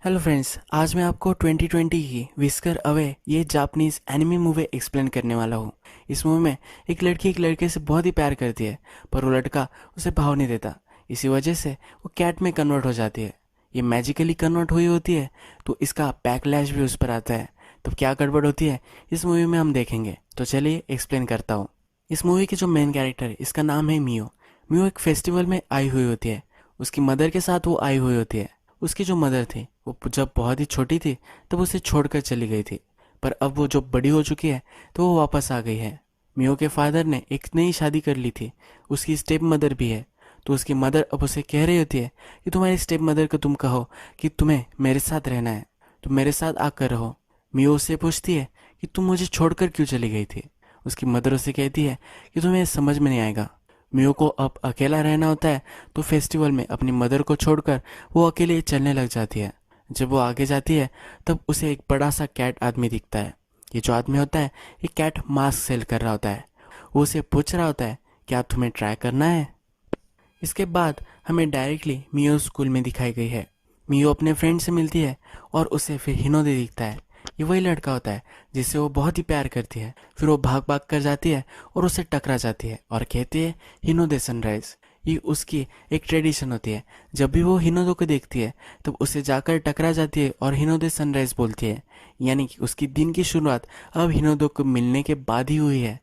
Hello friends, आज मैं आपको 2020 की विस्कर अवे ये जापानीज एनिमे मूवी एक्सप्लेन करने वाला हूँ। इस मूवी में एक लड़की एक लड़के से बहुत ही प्यार करती है, पर वो लड़का उसे भाव नहीं देता। इसी वजह से वो कैट में कन्वर्ट हो जाती है। ये मैजिकली कन्वर्ट हुई होती है, तो इसका बैकलैश भी उस पर आता है। तो क्या गड़बड़ होती है इस मूवी में हम देखेंगे। तो चलिए एक्सप्लेन करता हूँ। इस मूवी की जो मेन कैरेक्टर है, इसका नाम है मियो। मियो एक फेस्टिवल में आई हुई होती है। उसकी मदर के साथ वो आई हुई होती है। उसकी जो मदर थी वो जब बहुत ही छोटी थी तब उसे छोड़कर चली गई थी, पर अब वो जो बड़ी हो चुकी है तो वो वापस आ गई है। मियो के फादर ने एक नई शादी कर ली थी। उसकी स्टेप मदर भी है। तो उसकी मदर अब उसे कह रही होती है कि तुम्हारी स्टेप मदर को तुम कहो कि तुम्हें मेरे साथ रहना है, तुम मेरे साथ आकर रहो। मियो उससे पूछती है कि तुम मुझे छोड़कर क्यों चली गई थी। उसकी मदर उसे कहती है कि तुम्हें समझ में नहीं आएगा। मियो को अब अकेला रहना होता है, तो फेस्टिवल में अपनी मदर को छोड़कर वो अकेले चलने लग जाती है। जब वो आगे जाती है तब उसे एक बड़ा सा कैट आदमी दिखता है। ये जो आदमी होता है ये कैट मास्क सेल कर रहा होता है। वो उसे पूछ रहा होता है क्या तुम्हें ट्राई करना है। इसके बाद हमें डायरेक्टली मियो स्कूल में दिखाई गई है। मियो अपने फ्रेंड से मिलती है और उसे फिर हिनोदे दिखता है। ये वही लड़का होता है जिससे वो बहुत ही प्यार करती है। फिर वो भाग भाग कर जाती है और उसे टकरा जाती है और कहती है हिनोदे सनराइज। ये उसकी एक ट्रेडिशन होती है। जब भी वो हिनोदो को देखती है तब उसे जाकर टकरा जाती है और हिनोदे सनराइज बोलती है, यानी कि उसकी दिन की शुरुआत अब हिनोदो को मिलने के बाद ही हुई है।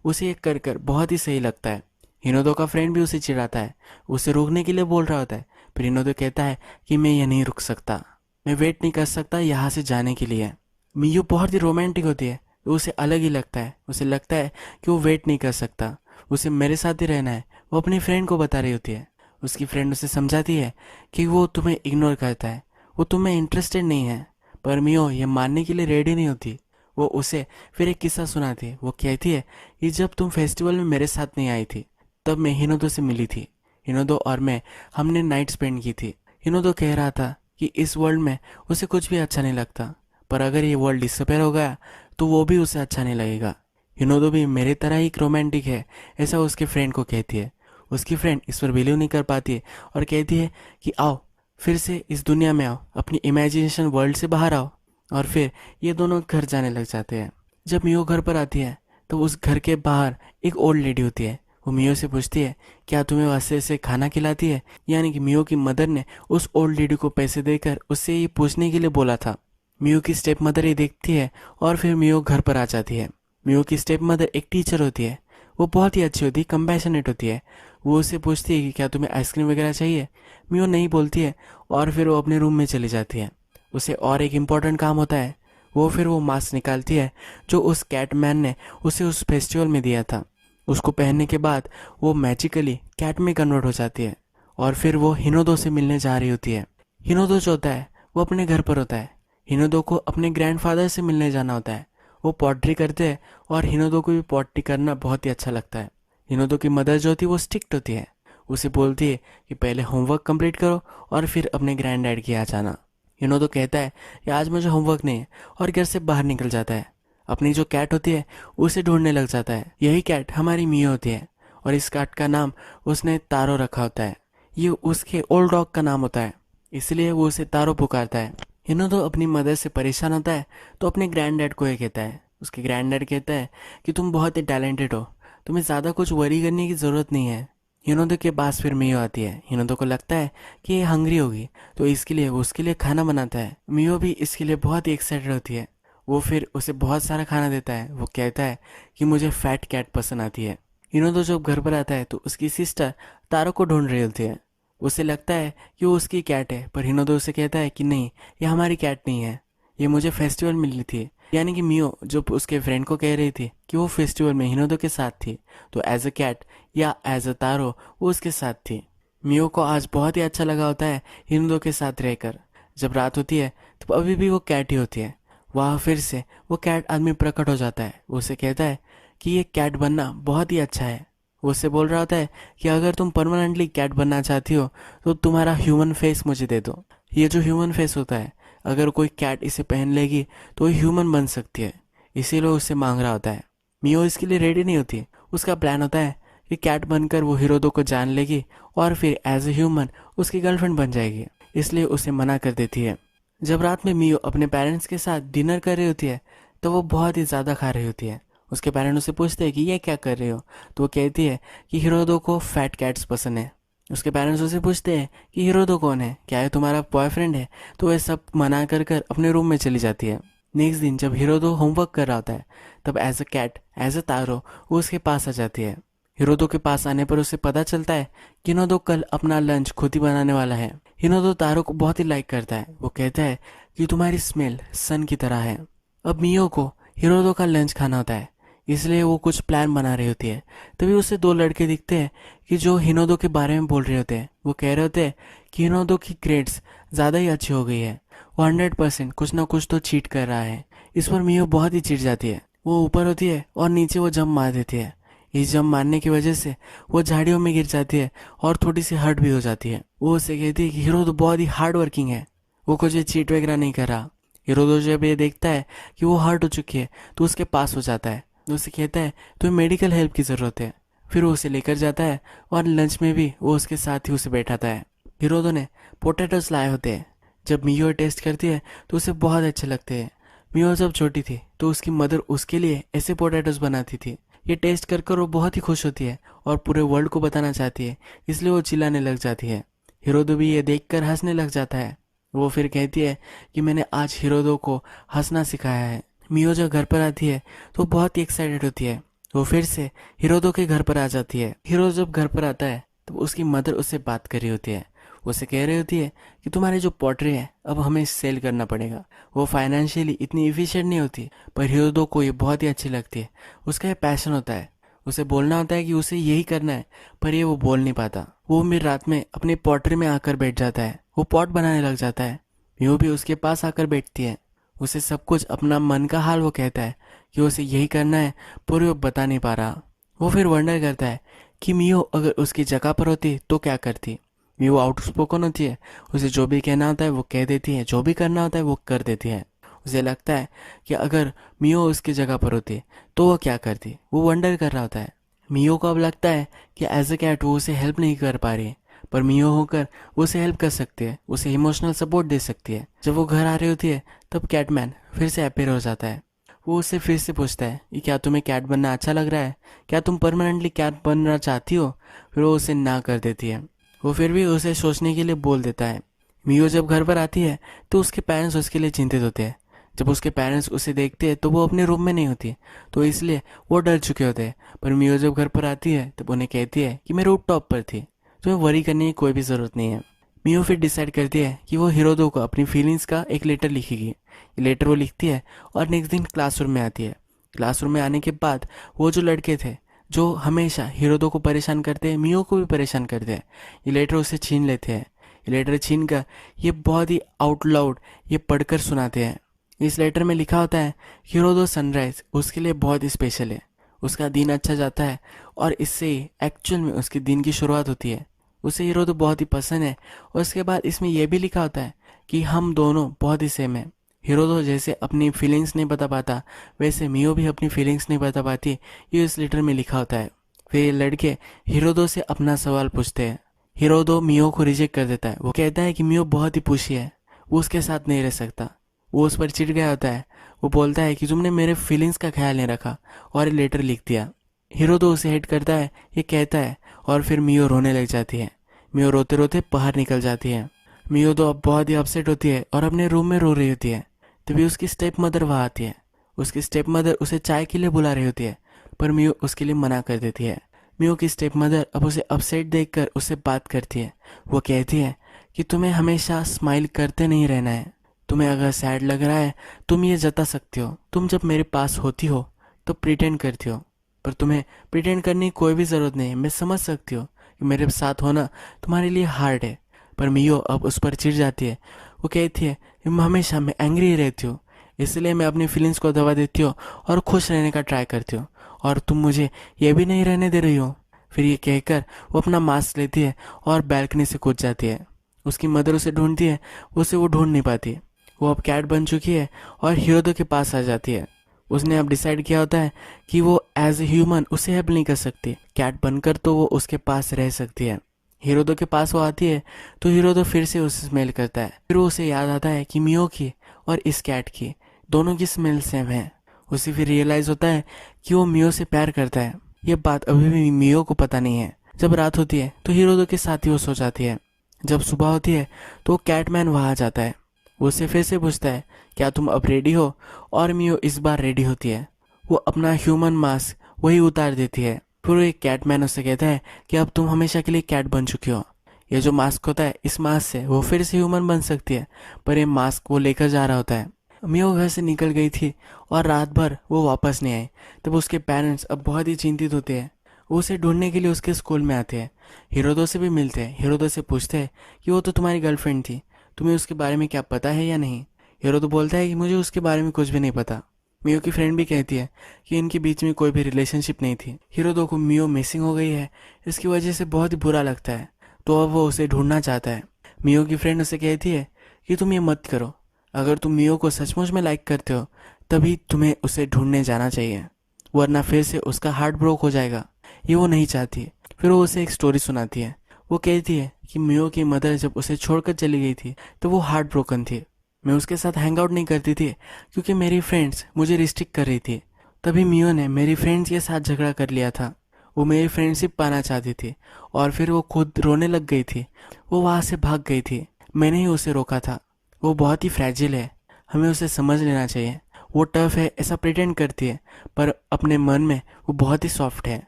उसे ये कर कर बहुत ही सही लगता है। हिनोदो का फ्रेंड भी उसे चिढ़ाता है, उसे रोकने के लिए बोल रहा होता है। फिर हिनोदो कहता है कि मैं ये नहीं रुक सकता, मैं वेट नहीं कर सकता यहाँ से जाने के लिए। मियू बहुत ही रोमांटिक होती है, तो उसे अलग ही लगता है। उसे लगता है कि वो वेट नहीं कर सकता, उसे मेरे साथ ही रहना है। वो अपनी फ्रेंड को बता रही होती है। उसकी फ्रेंड उसे समझाती है कि वो तुम्हें इग्नोर करता है, वो तुम्हें इंटरेस्टेड नहीं है। पर मियो ये मानने के लिए रेडी नहीं होती। वो उसे फिर एक किस्सा सुनाती है। वो कहती है कि जब तुम फेस्टिवल में मेरे साथ नहीं आई थी तब मैं हिनोदो से मिली थी। हिनोदो और मैं हमने नाइट स्पेंड की थी। हिनोदो कह रहा था कि इस वर्ल्ड में उसे कुछ भी अच्छा नहीं लगता, पर अगर ये वर्ल्ड डिसअपेयर हो गया तो वो भी उसे अच्छा नहीं लगेगा। हिनोदो भी मेरे तरह ही रोमांटिक है, ऐसा उसके फ्रेंड को कहती है। उसकी फ्रेंड इस पर बिलीव नहीं कर पाती है और कहती है कि आओ फिर से इस दुनिया में आओ, अपनी इमेजिनेशन वर्ल्ड से बाहर आओ। और फिर ये दोनों घर जाने लग जाते हैं। जब मियो घर पर आती है तो उस घर के बाहर एक ओल्ड लेडी होती है। वो मियो से पूछती है क्या तुम्हें वैसे से खाना खिलाती है, यानी कि मियो की मदर ने उस ओल्ड लेडी को पैसे देकर उससे ये पूछने के लिए बोला था। मियो की स्टेप मदर ये देखती है और फिर मियो घर पर आ जाती है। मियो की स्टेप मदर एक टीचर होती है। वो बहुत ही अच्छी होती है, कंपैशनेट होती है। वो उससे पूछती है कि क्या तुम्हें आइसक्रीम वगैरह चाहिए। मियो नहीं बोलती है और फिर वो अपने रूम में चली जाती है। उसे और एक इम्पॉर्टेंट काम होता है। वो मास्क निकालती है जो उस कैट मैन ने उसे उस फेस्टिवल में दिया था। उसको पहनने के बाद वो मैजिकली कैट में कन्वर्ट हो जाती है और फिर वो हिनोदो से मिलने जा रही होती है। हिनोदो जो होता है वो अपने घर पर होता है। हिनोदो को अपने ग्रैंडफादर से मिलने जाना होता है। वो पॉटरी करते हैं और हिनोदो को भी पॉटरी करना बहुत ही अच्छा लगता है। हिनोदो की मदर जो होती है वो स्ट्रिक्ट होती है। उसे बोलती है कि पहले होमवर्क कंप्लीट करो और फिर अपने ग्रैंड डैड के यहाँ जाना। हिनोदो कहता है कि आज मुझे होमवर्क नहीं है और घर से बाहर निकल जाता है। अपनी जो कैट होती है उसे ढूंढने लग जाता है। यही कैट हमारी मियो होती है और इस कैट का नाम उसने तारो रखा होता है। ये उसके ओल्ड डॉग का नाम होता है, इसलिए वो उसे तारो पुकारता है। हिनोदो अपनी मदर से परेशान होता है तो अपने ग्रैंड डैड को ये कहता है। उसके ग्रैंड डैड कहता है कि तुम बहुत ही टैलेंटेड हो, तुम्हें ज़्यादा कुछ वरी करने की ज़रूरत नहीं है। हिनोदो के पास फिर मियो आती है। हिनोदो को लगता है कि ये हंग्री होगी, तो इसके लिए वो उसके लिए खाना बनाता है। मियो भी इसके लिए बहुत ही एक्साइटेड होती है। वो फिर उसे बहुत सारा खाना देता है। वो कहता है कि मुझे फैट कैट पसंद आती है। हिनोदो जब घर पर आता है तो उसकी सिस्टर तारो को ढूंढ रही होती है। उसे लगता है कि वो उसकी कैट है, पर हिनोदो उसे कहता है कि नहीं, ये हमारी कैट नहीं है, ये मुझे फेस्टिवल मिली थी। यानी कि मियो जो उसके फ्रेंड को कह रही थी कि वो फेस्टिवल में हिनोदो के साथ थी, तो एज अ कैट या एज अ तारो वो उसके साथ थी। मियो को आज बहुत ही अच्छा लगा होता है हिनोदो के साथ रहकर। जब रात होती है तो अभी भी वो कैट ही होती है। वहाँ फिर से वो कैट आदमी प्रकट हो जाता है। वो उसे कहता है कि ये कैट बनना बहुत ही अच्छा है। वो उससे बोल रहा होता है कि अगर तुम परमानेंटली कैट बनना चाहती हो तो तुम्हारा ह्यूमन फेस मुझे दे दो। ये जो ह्यूमन फेस होता है, अगर कोई कैट इसे पहन लेगी तो ये ह्यूमन बन सकती है, इसीलिए उससे मांग रहा होता है। मियो इसके लिए रेडी नहीं होती। उसका प्लान होता है कि कैट बनकर वो हिरोदो को जान लेगी और फिर एज ए ह्यूमन उसकी गर्लफ्रेंड बन जाएगी, इसलिए उसे मना कर देती है। जब रात में मियो अपने पेरेंट्स के साथ डिनर कर रही होती है तो वो बहुत ही ज़्यादा खा रही होती है। उसके पेरेंट्स उससे पूछते हैं कि ये क्या कर रहे हो, तो वो कहती है कि हिरोदो को फैट कैट्स पसंद है। उसके पेरेंट्स उससे पूछते हैं कि हिरोदो कौन है, क्या है तुम्हारा बॉयफ्रेंड है, तो वह सब मना कर कर अपने रूम में चली जाती है। नेक्स्ट दिन जब हिरोदो होमवर्क कर रहा होता है तब as a cat as a तारो वो उसके पास आ जाती है। हिरोदो के पास आने पर उसे पता चलता है कि हिरोदो कल अपना लंच खुद ही बनाने वाला है। हिरोदो तारो को बहुत ही लाइक करता है। वो कहता है कि तुम्हारी स्मेल सन की तरह है। अब मियो को हिरोदो का लंच खाना होता है, इसलिए वो कुछ प्लान बना रही होती है। तभी उसे दो लड़के दिखते हैं कि जो हिनोदो के बारे में बोल रहे होते हैं। वो कह रहे होते हैं कि हिनोदो की ग्रेड्स ज़्यादा ही अच्छी हो गई है, वो 100% कुछ ना कुछ तो चीट कर रहा है। इस पर मियो बहुत ही चिढ़ जाती है। वो ऊपर होती है और नीचे वो जंप मार देती है। इस जंप मारने की वजह से वो झाड़ियों में गिर जाती है और थोड़ी सी हर्ट भी हो जाती है। वो उसे कहती है कि हिरोदो बहुत ही हार्ड वर्किंग है, वो कुछ चीट वगैरह नहीं कर रहा। हिरोदो जब ये देखता है कि वो हर्ट हो चुकी है तो उसके पास हो जाता है। तो उसे कहता है तुम्हें मेडिकल हेल्प की ज़रूरत है। फिर वो उसे लेकर जाता है और लंच में भी वो उसके साथ ही उसे बैठाता है। हिरोदो ने पोटैटोस लाए होते हैं। जब मियो टेस्ट करती है तो उसे बहुत अच्छे लगते हैं। मियो जब छोटी थी तो उसकी मदर उसके लिए ऐसे पोटैटोस बनाती थी। ये टेस्ट कर कर वो बहुत ही खुश होती है और पूरे वर्ल्ड को बताना चाहती है, इसलिए वो चिल्लाने लग जाती है। हिरोदो भी ये देखकर हंसने लग जाता है। वो फिर कहती है कि मैंने आज हिरोदो को हंसना सिखाया है। मियो जब घर पर आती है तो बहुत ही एक्साइटेड होती है। वो फिर से हिरोदो के घर पर आ जाती है। हिरोदो जब घर पर आता है तो उसकी मदर उससे बात कर रही होती है। उसे कह रही होती है कि तुम्हारी जो पॉटरी है अब हमें सेल करना पड़ेगा। वो फाइनेंशियली इतनी इफिशिएंट नहीं होती, पर हिरोदो को ये बहुत ही अच्छी लगती है। उसका ये पैशन होता है, उसे बोलना होता है कि उसे यही करना है, पर ये वो बोल नहीं पाता। वो फिर रात में अपनी पॉटरी में आकर बैठ जाता है। वो पॉट बनाने लग जाता है। मियो भी उसके पास आकर बैठती है। उसे सब कुछ अपना मन का हाल वो कहता है कि उसे यही करना है, पर वो बता नहीं पा रहा। वो फिर वंडर करता है कि मियो अगर उसकी जगह पर होती तो क्या करती। मियो आउटस्पोकन होती है, उसे जो भी कहना होता है वो कह देती है, जो भी करना होता है वो कर देती है। उसे लगता है कि अगर मियो उसकी जगह पर होती तो वो क्या करती। वो वंडर कर रहा होता है। मियो को अब लगता है कि एज अ कैट वो उसे हेल्प नहीं कर पा रही है, पर मियो होकर वो उसे हेल्प कर सकती है, उसे इमोशनल सपोर्ट दे सकती है। जब वो घर आ रही होती है तब कैटमैन फिर से अपीयर हो जाता है। वो उससे फिर से पूछता है कि क्या तुम्हें कैट बनना अच्छा लग रहा है, क्या तुम परमानेंटली कैट बनना चाहती हो। फिर वो उसे ना कर देती है। वो फिर भी उसे सोचने के लिए बोल देता है। मियो जब घर पर आती है तो उसके पेरेंट्स उसके लिए चिंतित होते हैं। जब उसके पेरेंट्स उसे देखते हैं तो वो अपने रूम में नहीं होती, तो इसलिए वो डर चुके होते हैं। पर मियो जब घर पर आती है तब उन्हें कहती है कि मैं रूफ टॉप पर थी, तुम्हें वरी करने की कोई भी ज़रूरत नहीं है। मियो फिर डिसाइड करती है कि वो हिरोदो को अपनी फीलिंग्स का एक लेटर लिखेगी। ये लेटर वो लिखती है और नेक्स्ट दिन क्लासरूम में आती है। क्लासरूम में आने के बाद वो जो लड़के थे जो हमेशा हिरोदो को परेशान करते हैं, मियो को भी परेशान करते हैं, ये लेटर उसे छीन लेते हैं। ये लेटर छीन कर ये बहुत ही आउट लाउड ये पढ़कर सुनाते हैं। इस लेटर में लिखा होता है हिरोदो सनराइज उसके लिए बहुत ही स्पेशल है, उसका दिन अच्छा जाता है और इससे ही एक्चुअल में उसके दिन की शुरुआत होती है। उसे हिरोदो बहुत ही पसंद है। और उसके बाद इसमें यह भी लिखा होता है कि हम दोनों बहुत ही सेम है। हिरोदो जैसे अपनी फीलिंग्स नहीं बता पाता, वैसे मियो भी अपनी फीलिंग्स नहीं बता पाती, ये इस लेटर में लिखा होता है। फिर ये लड़के हिरोदो से अपना सवाल पूछते हैं। हिरोदो मियो को रिजेक्ट कर देता है। वो कहता है कि मियो बहुत ही पुशी है, वो उसके साथ नहीं रह सकता। वो उस पर चिढ़ गया होता है। वो बोलता है कि तुमने मेरे फीलिंग्स का ख्याल नहीं रखा और ये लेटर लिख दिया। हिरोदो उसे हेट करता है, ये कहता है, और फिर मियो रोने लग जाती है। मियो रोते रोते बाहर निकल जाती है। मियो तो अब बहुत ही अपसेट होती है और अपने रूम में रो रही होती है। तभी उसकी स्टेप मदर वहाँ आती है। उसकी स्टेप मदर उसे चाय के लिए बुला रही होती है, पर मियो उसके लिए मना कर देती है। मियो की स्टेप मदर अब उसे अपसेट देखकर उससे बात करती है। वो कहती है कि तुम्हें हमेशा स्माइल करते नहीं रहना है, तुम्हें अगर सैड लग रहा है तुम ये जता सकती हो, तुम जब मेरे पास होती हो तो प्रिटेंड करती हो, पर तुम्हें प्रिटेंड करने की कोई भी ज़रूरत नहीं है। मैं समझ सकती हूँ कि मेरे साथ होना तुम्हारे लिए हार्ड है। पर मियो अब उस पर चिढ़ जाती है। वो कहती है कि हमेशा मैं एंग्री ही रहती हूँ, इसलिए मैं अपनी फीलिंग्स को दबा देती हूँ और खुश रहने का ट्राई करती हूँ, और तुम मुझे ये भी नहीं रहने दे रही हो। फिर ये कहकर वो अपना मास्क लेती है और बैल्कनी से कूद जाती है। उसकी मदर उसे ढूंढती है, उसे वो ढूंढ नहीं पाती। वो अब कैट बन चुकी है और हिरोदो के पास आ जाती है। उसने अब डिसाइड किया होता है कि वो एज ए ह्यूमन उसे हेल्प नहीं कर सकती, कैट बनकर तो वो उसके पास रह सकती है। हिरोदो के पास वो आती है तो हिरोदो फिर से उसे स्मेल करता है। फिर वो उसे याद आता है कि मियो की और इस कैट की दोनों की स्मेल सेम है। उसे फिर रियलाइज होता है कि वो मियो से प्यार करता है। ये बात अभी भी मियो को पता नहीं है। जब रात होती है तो हिरोदो के साथ ही वो सो जाती है। जब सुबह होती है तो कैटमैन वहाँ आ जाता है। वो उससे फिर से पूछता है क्या तुम अब रेडी हो, और मियो इस बार रेडी होती है। वो अपना ह्यूमन मास्क वही उतार देती है। फिर वो एक कैटमैन उससे कहता है कि अब तुम हमेशा के लिए कैट बन चुकी हो। ये जो मास्क होता है, इस मास्क से वो फिर से ह्यूमन बन सकती है, पर ये मास्क वो लेकर जा रहा होता है। मियो घर से निकल गई थी और रात भर वो वापस नहीं आई। तब उसके पेरेंट्स अब बहुत ही चिंतित होते हैं। वो उसे ढूंढने के लिए उसके स्कूल में आते हैं। हिरोदो से भी मिलते हैं। हिरोदो से पूछते हैं कि वो तो तुम्हारी गर्लफ्रेंड थी, तुम्हें उसके बारे में क्या पता है या नहीं। हिरोदो बोलता है कि मुझे उसके बारे में कुछ भी नहीं पता। मियो की फ्रेंड भी कहती है कि इनके बीच में कोई भी रिलेशनशिप नहीं थी। हिरोदो को मियो मिसिंग हो गई है, इसकी वजह से बहुत ही बुरा लगता है, तो अब वो उसे ढूंढना चाहता है। मियो की फ्रेंड उसे कहती है कि तुम ये मत करो, अगर तुम मियो को सचमुच में लाइक करते हो तभी तुम्हें उसे ढूंढने जाना चाहिए, वरना फिर से उसका हार्ट ब्रोक हो जाएगा। ये वो नहीं चाहती। फिर वो उसे एक स्टोरी सुनाती है। वो कहती है कि मियो की मदर जब उसे छोड़कर चली गई थी तो वो हार्ट ब्रोकन थी। मैं उसके साथ हैंग आउट नहीं करती थी क्योंकि मेरी फ्रेंड्स मुझे रिस्ट्रिक्ट कर रही थी। तभी मियो ने मेरी फ्रेंड्स के साथ झगड़ा कर लिया था। वो मेरी फ्रेंडशिप पाना चाहती थी और फिर वो खुद रोने लग गई थी। वो वहाँ से भाग गई थी, मैंने ही उसे रोका था। वो बहुत ही फ्रैजिल है, हमें उसे समझ लेना चाहिए। वो टफ है ऐसा प्रिटेंड करती है, पर अपने मन में वो बहुत ही सॉफ्ट है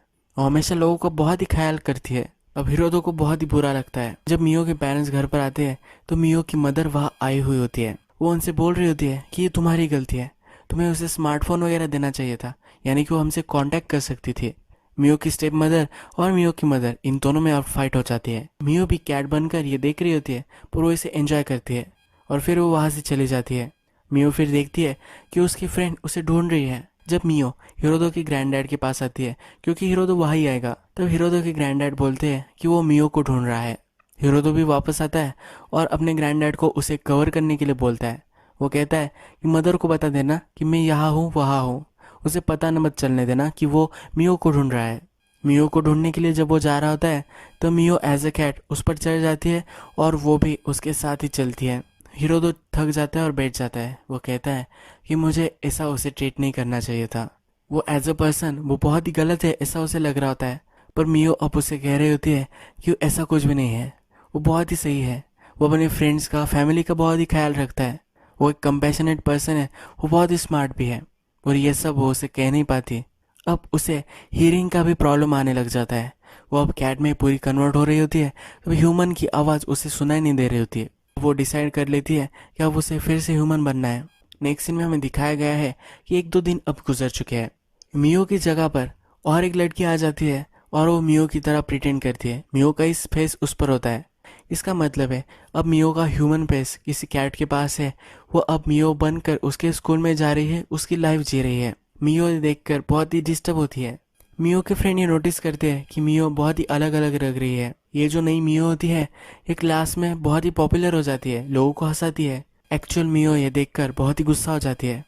और हमेशा लोगों का बहुत ही ख्याल करती है। अब हिरोदो को बहुत ही बुरा लगता है। जब मियो के पेरेंट्स घर पर आते हैं तो मियो की मदर वहाँ आई हुई होती है। वो उनसे बोल रही होती है कि ये तुम्हारी गलती है, तुम्हें उसे स्मार्टफोन वगैरह देना चाहिए था, यानी कि वो हमसे कांटेक्ट कर सकती थी। मियो की स्टेप मदर और मियो की मदर इन दोनों में अब फाइट हो जाती है। मियो भी कैट बनकर ये देख रही होती है, पर वो इसे एंजॉय करती है और फिर वो वहाँ से चली जाती है। मियो फिर देखती है कि उसकी फ्रेंड उसे ढूंढ रही है। जब मियो हिरोदो के ग्रैंडडैड के पास आती है, क्योंकि हिरोदो वहीं आएगा, तब हिरोदो के ग्रैंडडैड बोलते हैं कि वो मियो को ढूंढ रहा है। हिरोदो भी वापस आता है और अपने ग्रैंडडैड को उसे कवर करने के लिए बोलता है। वो कहता है कि मदर को बता देना कि मैं यहाँ हूँ वहाँ हूँ, उसे पता न मत चलने देना कि वो मियो को ढूंढ रहा है। मियो को ढूंढने के लिए जब वो जा रहा होता है तो मियो एज ए कैट उस पर चढ़ जाती है और वो भी उसके साथ ही चलती है। हिरोदो थक जाता है और बैठ जाता है। वो कहता है कि मुझे ऐसा उसे ट्रीट नहीं करना चाहिए था। वो एज अ पर्सन वो बहुत ही गलत है ऐसा उसे लग रहा होता है, पर मियो अब उसे कह रही होती है कि ऐसा कुछ भी नहीं है, वो बहुत ही सही है। वो अपने फ्रेंड्स का, फैमिली का बहुत ही ख्याल रखता है। वो एक कंपैशनेट पर्सन है, वो बहुत ही स्मार्ट भी है, और ये सब वो उसे कह नहीं पाती। अब उसे हियरिंग का भी प्रॉब्लम आने लग जाता है। वो अब कैट में पूरी कन्वर्ट हो रही होती है, तो ह्यूमन की आवाज़ उसे सुनाई नहीं दे रही होती है। वो डिसाइड कर लेती है कि अब उसे फिर से ह्यूमन बनना है। नेक्स्ट सीन में हमें दिखाया गया है कि 1-2 दिन अब गुजर चुके हैं। मियो की जगह पर और एक लड़की आ जाती है और वो मियो की तरह प्रिटेंड करती है। मियो का इस फेस उस पर होता है। इसका मतलब है अब मियो का ह्यूमन फेस किसी कैट के पास है। वो अब मियो बनकर उसके स्कूल में जा रही है, उसकी लाइफ जी रही है। मियो देखकर बहुत ही डिस्टर्ब होती है। मियो के फ्रेंड ये नोटिस करते हैं कि मियो बहुत ही अलग अलग लग रही है। ये जो नई मियो होती है ये क्लास में बहुत ही पॉपुलर हो जाती है, लोगों को हंसाती है। एक्चुअल मियो ये देखकर बहुत ही गुस्सा हो जाती है।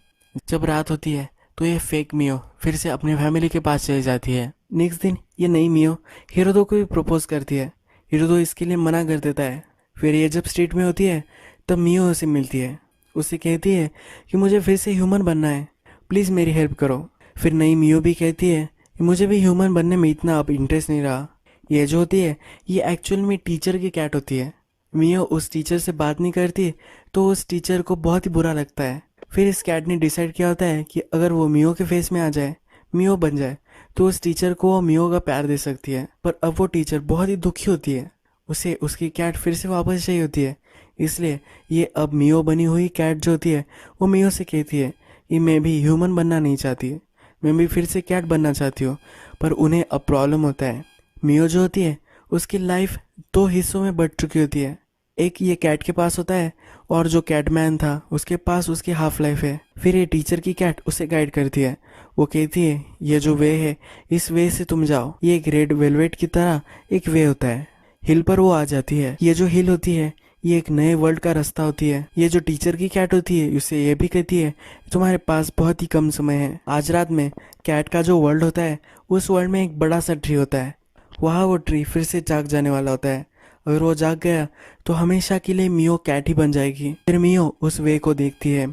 जब रात होती है तो ये फेक मियो फिर से अपने फैमिली के पास चली जाती है। नेक्स्ट दिन ये नई मियो हिरोदो को भी प्रपोज करती है। हिरोदो इसके लिए मना कर देता है। फिर ये जब स्ट्रीट में होती है तब मियो उसे मिलती है। उसे कहती है कि मुझे फिर से ह्यूमन बनना है, प्लीज़ मेरी हेल्प करो। फिर नई मियो भी कहती है कि मुझे भी ह्यूमन बनने में इतना अब इंटरेस्ट नहीं रहा। ये जो होती है ये एक्चुअल में टीचर की कैट होती है। मियो उस टीचर से बात नहीं करती तो उस टीचर को बहुत ही बुरा लगता है। फिर इस कैट ने डिसाइड किया होता है कि अगर वो मियो के फेस में आ जाए, मियो बन जाए, तो उस टीचर को वो मियो का प्यार दे सकती है। पर अब वो टीचर बहुत ही दुखी होती है, उसे उसकी कैट फिर से वापस चाहिए होती है। इसलिए ये अब मियो बनी हुई कैट जो होती है वो मियो से कहती है कि मैं भी ह्यूमन बनना नहीं चाहती, मैं भी फिर से कैट बनना चाहती हूँ। पर उन्हें अब प्रॉब्लम होता है। मियो जो होती है उसकी लाइफ 2 हिस्सों में बट चुकी होती है। एक ये कैट के पास होता है और जो कैटमैन था उसके पास उसकी हाफ लाइफ है। फिर ये टीचर की कैट उसे गाइड करती है। वो कहती है ये जो वे है इस वे से तुम जाओ, ये एक रेड वेलवेट की तरह एक वे होता है। हिल पर वो आ जाती है। ये जो हिल होती है ये एक नए वर्ल्ड का रास्ता होती है। ये जो टीचर की कैट होती है उसे ये भी कहती है तुम्हारे पास बहुत ही कम समय है। आज रात में कैट का जो वर्ल्ड होता है उस वर्ल्ड में एक बड़ा सा ट्री होता है। वहाँ वो ट्री फिर से जाग जाने वाला होता है। अगर वो जाग गया तो हमेशा के लिए मियो कैट ही बन जाएगी। फिर मियो उस वे को देखती है,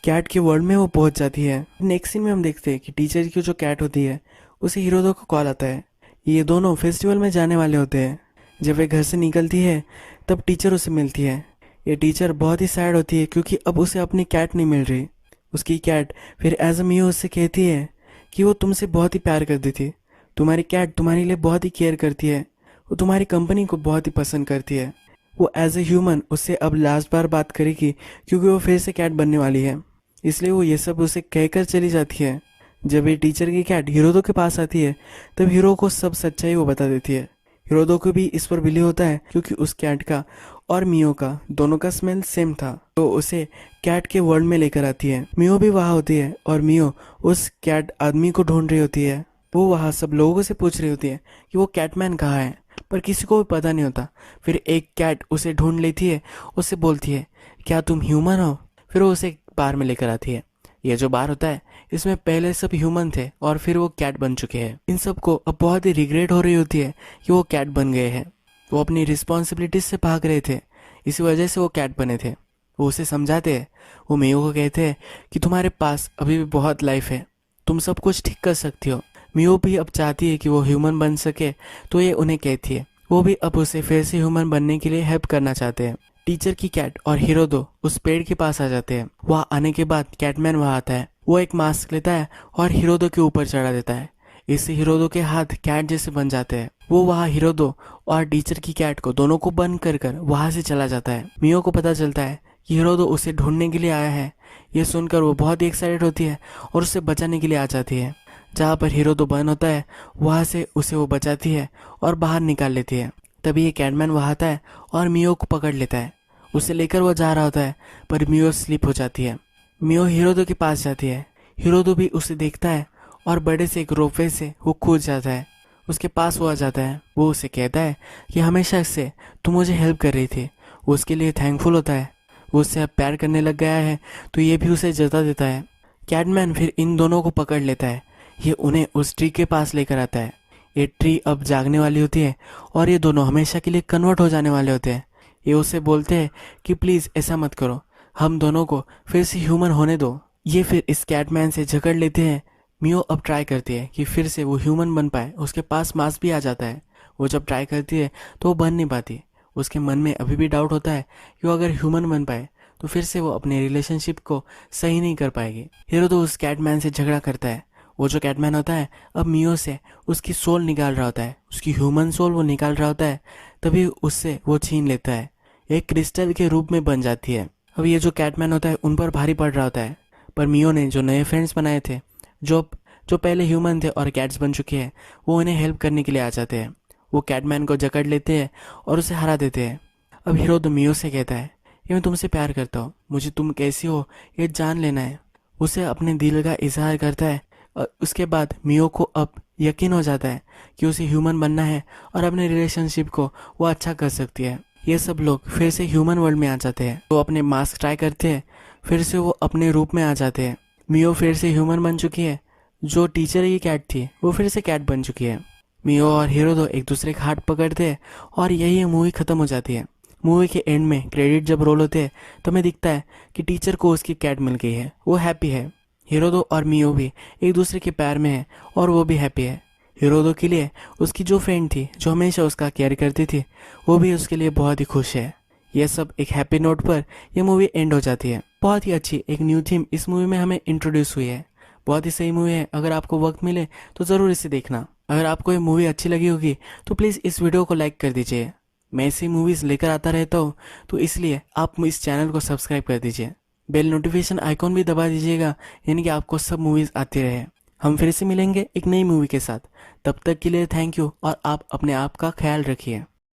कैट के वर्ल्ड में वो पहुंच जाती है। नेक्स्ट सीन में हम देखते हैं कि टीचर की जो कैट होती है उसे हिरोदो को कॉल आता है। ये दोनों फेस्टिवल में जाने वाले होते हैं। जब वे घर से निकलती है तब टीचर उसे मिलती है। ये टीचर बहुत ही सैड होती है क्योंकि अब उसे अपनी कैट नहीं मिल रही। उसकी कैट फिर एज अ मियो उससे कहती है कि वो तुमसे बहुत ही प्यार करती थी, तुम्हारी कैट तुम्हारे लिए बहुत ही केयर करती है, वो तुम्हारी कंपनी को बहुत ही पसंद करती है। वो एज ए ह्यूमन उससे अब लास्ट बार बात करेगी क्योंकि वो फिर से कैट बनने वाली है, इसलिए वो ये सब उसे कहकर चली जाती है। जब ये टीचर की कैट हिरोदो के पास आती है तब हीरो को सब सच्चाई वो बता देती है। हिरोदो को भी इस पर बिलीव होता है क्योंकि उस कैट का और मियो का दोनों का स्मेल सेम था, तो उसे कैट के वर्ल्ड में लेकर आती है। मियो भी वहाँ होती है और मियो उस कैट आदमी को ढूंढ रही होती है। वो वहाँ सब लोगों से पूछ रही होती है कि वो कैटमैन कहाँ है, पर किसी को भी पता नहीं होता। फिर एक कैट उसे ढूंढ लेती है, उससे बोलती है क्या तुम ह्यूमन हो। फिर वो उसे बार में लेकर आती है। ये जो बार होता है इसमें पहले सब ह्यूमन थे और फिर वो कैट बन चुके हैं। इन सबको अब बहुत ही रिग्रेट हो रही होती है कि वो कैट बन गए हैं। वो अपनी रिस्पॉन्सिबिलिटीज से भाग रहे थे, इसी वजह से वो कैट बने थे। वो उसे समझाते हैं, वो मियो को कहते हैं कि तुम्हारे पास अभी भी बहुत लाइफ है, तुम सब कुछ ठीक कर सकती हो। मियो भी अब चाहती है कि वो ह्यूमन बन सके, तो ये उन्हें कहती है। वो भी अब उसे फिर से ह्यूमन बनने के लिए हेल्प करना चाहते हैं। टीचर की कैट और हिरोदो उस पेड़ के पास आ जाते हैं। वहाँ आने के बाद कैटमैन वहाँ आता है। वो एक मास्क लेता है और हिरोदो के ऊपर चढ़ा देता है। इससे हिरोदो के हाथ कैट जैसे बन जाते हैं। वो वहाँ हिरोदो और टीचर की कैट को दोनों को बंद कर कर वहाँ से चला जाता है। मियो को पता चलता है कि हिरोदो उसे ढूंढने के लिए आया है। ये सुनकर वो बहुत ही एक्साइटेड होती है और उसे बचाने के लिए आ जाती है। जहाँ पर हिरोदो बंद होता है वहाँ से उसे वो बचाती है और बाहर निकाल लेती है। तभी ये कैटमैन वहाँ आता है और मियो को पकड़ लेता है। उसे लेकर वो जा रहा होता है पर मियो स्लिप हो जाती है। मियो हिरोदो के पास जाती है। हिरोदो भी उसे देखता है और बड़े से एक रोपवे से वो कूद जाता है। उसके पास वो आ जाता है। वो उसे कहता है कि हमेशा से तुम मुझे हेल्प कर रही थी। वो उसके लिए थैंकफुल होता है। वो उससे अब प्यार करने लग गया है तो ये भी उसे जता देता है। कैटमैन फिर इन दोनों को पकड़ लेता है। ये उन्हें उस ट्री के पास लेकर आता है। ये ट्री अब जागने वाली होती है और ये दोनों हमेशा के लिए कन्वर्ट हो जाने वाले होते हैं। ये उसे बोलते हैं कि प्लीज़ ऐसा मत करो, हम दोनों को फिर से ह्यूमन होने दो। ये फिर इस कैटमैन से झगड़ लेते हैं। मियो अब ट्राई करती है कि फिर से वो ह्यूमन बन पाए। उसके पास मास्क भी आ जाता है। वो जब ट्राई करती है तो वो बन नहीं पाती। उसके मन में अभी भी डाउट होता है कि वो अगर ह्यूमन बन पाए तो फिर से वो अपने रिलेशनशिप को सही नहीं कर पाएगी। हीरो तो उस कैटमैन से झगड़ा करता है। वो जो कैटमैन होता है अब मियो से उसकी सोल निकाल रहा होता है, उसकी ह्यूमन सोल वो निकाल रहा होता है। तभी उससे वो छीन लेता है, एक क्रिस्टल के रूप में बन जाती है। अब ये जो कैटमैन होता है उन पर भारी पड़ रहा होता है, पर मियो ने जो नए फ्रेंड्स बनाए थे जो जो पहले ह्यूमन थे और कैट्स बन चुके हैं, वो उन्हें हेल्प करने के लिए आ जाते हैं। वो कैटमैन को जकड़ लेते हैं और उसे हरा देते हैं। अब हीरो तो मियो से कहता है कि मैं तुमसे प्यार करता हूँ, मुझे तुम कैसी हो ये जान लेना है। उसे अपने दिल का इजहार करता है और उसके बाद मियो को अब यकीन हो जाता है कि उसे ह्यूमन बनना है और अपने रिलेशनशिप को वो अच्छा कर सकती है। ये सब लोग फिर से ह्यूमन वर्ल्ड में आ जाते हैं। वो अपने मास्क ट्राई करते हैं, फिर से वो अपने रूप में आ जाते हैं। मियो फिर से ह्यूमन बन चुकी है। जो टीचर की कैट थी वो फिर से कैट बन चुकी है। मियो और हीरो दो एक दूसरे का हाथ पकड़ते हैं और यही मूवी खत्म हो जाती है। मूवी के एंड में क्रेडिट जब रोल होते हैं तो हमें दिखता है कि टीचर को उसकी कैट मिल गई है, वो हैप्पी है। हीरोदो और मियो भी एक दूसरे के प्यार में है और वो भी हैप्पी है। हीरोदो के लिए उसकी जो फ्रेंड थी जो हमेशा उसका केयर करती थी वो भी उसके लिए बहुत ही खुश है। यह सब एक हैप्पी नोट पर यह मूवी एंड हो जाती है। बहुत ही अच्छी एक न्यू थीम इस मूवी में हमें इंट्रोड्यूस हुई है। बहुत ही सही मूवी है, अगर आपको वक्त मिले तो ज़रूर इसे देखना। अगर आपको ये मूवी अच्छी लगी होगी तो प्लीज़ इस वीडियो को लाइक कर दीजिए। मैं ऐसी मूवीज़ लेकर आता रहता हूँ तो इसलिए आप इस चैनल को सब्सक्राइब कर दीजिए। बेल नोटिफिकेशन आइकॉन भी दबा दीजिएगा, यानी कि आपको सब मूवीज़ आती रहे। हम फिर से मिलेंगे एक नई मूवी के साथ। तब तक के लिए थैंक यू और आप अपने आप का ख्याल रखिए।